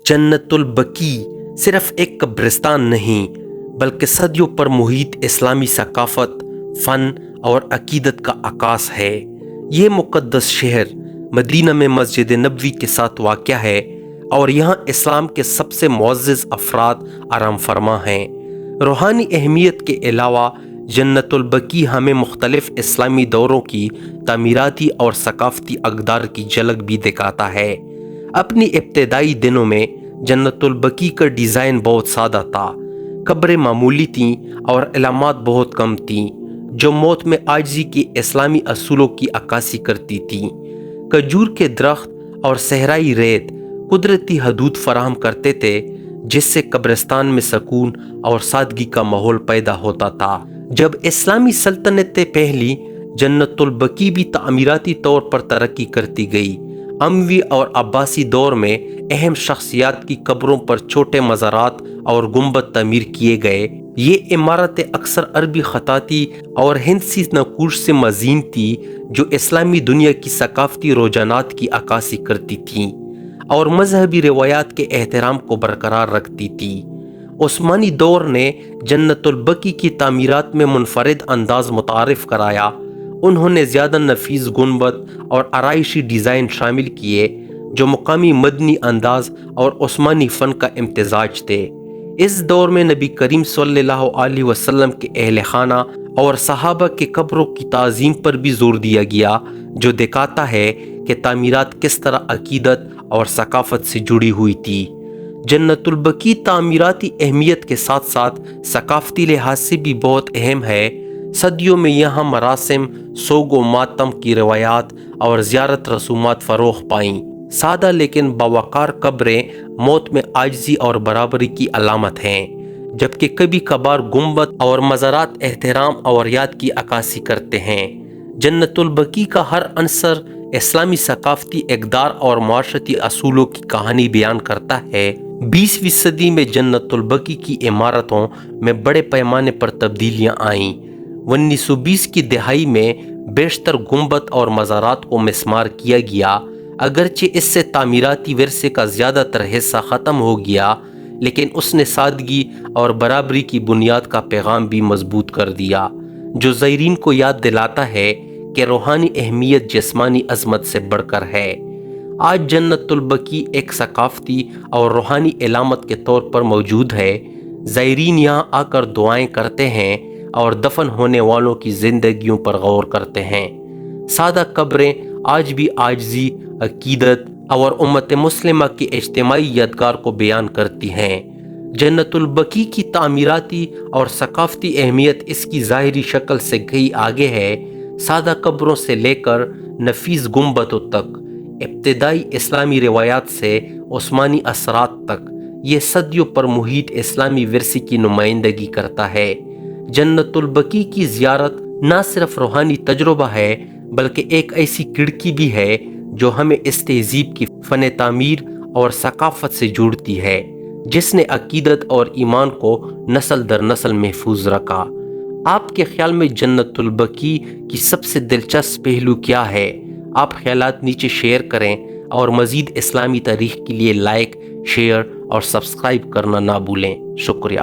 جنت البقیع صرف ایک قبرستان نہیں بلکہ صدیوں پر محیط اسلامی ثقافت، فن اور عقیدت کا عکاس ہے۔ یہ مقدس شہر مدینہ میں مسجد نبوی کے ساتھ واقع ہے اور یہاں اسلام کے سب سے معزز افراد آرام فرما ہیں۔ روحانی اہمیت کے علاوہ جنت البقیع ہمیں مختلف اسلامی دوروں کی تعمیراتی اور ثقافتی اقدار کی جھلک بھی دکھاتا ہے۔ اپنی ابتدائی دنوں میں جنت البقیع کا ڈیزائن بہت سادہ تھا۔ قبریں معمولی تھیں اور علامات بہت کم تھیں جو موت میں عاجزی کے اسلامی اصولوں کی عکاسی کرتی تھیں۔ کھجور کے درخت اور صحرائی ریت قدرتی حدود فراہم کرتے تھے جس سے قبرستان میں سکون اور سادگی کا ماحول پیدا ہوتا تھا۔ جب اسلامی سلطنتیں پھیلی، جنت البقیع بھی تعمیراتی طور پر ترقی کرتی گئی۔ اموی اور عباسی دور میں اہم شخصیات کی قبروں پر چھوٹے مزارات اور گنبد تعمیر کیے گئے۔ یہ عمارتیں اکثر عربی خطاطی اور ہندسی نقوش سے مزین تھی جو اسلامی دنیا کی ثقافتی رجحانات کی عکاسی کرتی تھیں اور مذہبی روایات کے احترام کو برقرار رکھتی تھی۔ عثمانی دور نے جنت البقیع کی تعمیرات میں منفرد انداز متعارف کرایا۔ انہوں نے زیادہ نفیس گنبد اور آرائشی ڈیزائن شامل کیے جو مقامی مدنی انداز اور عثمانی فن کا امتزاج تھے۔ اس دور میں نبی کریم صلی اللہ علیہ وسلم کے اہل خانہ اور صحابہ کے قبروں کی تعظیم پر بھی زور دیا گیا، جو دکھاتا ہے کہ تعمیرات کس طرح عقیدت اور ثقافت سے جڑی ہوئی تھی۔ جنت البقیع تعمیراتی اہمیت کے ساتھ ساتھ ثقافتی لحاظ سے بھی بہت اہم ہے۔ صدیوں میں یہاں مراسم، سوگ و ماتم کی روایات اور زیارت رسومات فروغ پائیں۔ سادہ لیکن باوقار قبریں موت میں عاجزی اور برابری کی علامت ہیں، جبکہ کبھی کبھار گنبد اور مزارات احترام اور یاد کی عکاسی کرتے ہیں۔ جنت البقیع کا ہر عنصر اسلامی ثقافتی اقدار اور معاشرتی اصولوں کی کہانی بیان کرتا ہے۔ 20ویں صدی میں جنت البقیع کی عمارتوں میں بڑے پیمانے پر تبدیلیاں آئیں۔ 1920 کی دہائی میں بیشتر گنبد اور مزارات کو مسمار کیا گیا۔ اگرچہ اس سے تعمیراتی ورثے کا زیادہ تر حصہ ختم ہو گیا، لیکن اس نے سادگی اور برابری کی بنیاد کا پیغام بھی مضبوط کر دیا، جو زائرین کو یاد دلاتا ہے کہ روحانی اہمیت جسمانی عظمت سے بڑھ کر ہے۔ آج جنت البقیع ایک ثقافتی اور روحانی علامت کے طور پر موجود ہے۔ زائرین یہاں آ کر دعائیں کرتے ہیں اور دفن ہونے والوں کی زندگیوں پر غور کرتے ہیں۔ سادہ قبریں آج بھی عاجزی، عقیدت اور امت مسلمہ کی اجتماعی یادگار کو بیان کرتی ہیں۔ جنت البقیع کی تعمیراتی اور ثقافتی اہمیت اس کی ظاہری شکل سے کہیں آگے ہے۔ سادہ قبروں سے لے کر نفیس گنبدوں تک، ابتدائی اسلامی روایات سے عثمانی اثرات تک، یہ صدیوں پر محیط اسلامی ورثے کی نمائندگی کرتا ہے۔ جنت البقیع کی زیارت نہ صرف روحانی تجربہ ہے بلکہ ایک ایسی کھڑکی بھی ہے جو ہمیں اس تہذیب کی فن تعمیر اور ثقافت سے جوڑتی ہے جس نے عقیدت اور ایمان کو نسل در نسل محفوظ رکھا۔ آپ کے خیال میں جنت البقیع کی سب سے دلچسپ پہلو کیا ہے؟ آپ خیالات نیچے شیئر کریں اور مزید اسلامی تاریخ کے لیے لائک، شیئر اور سبسکرائب کرنا نہ بھولیں۔ شکریہ۔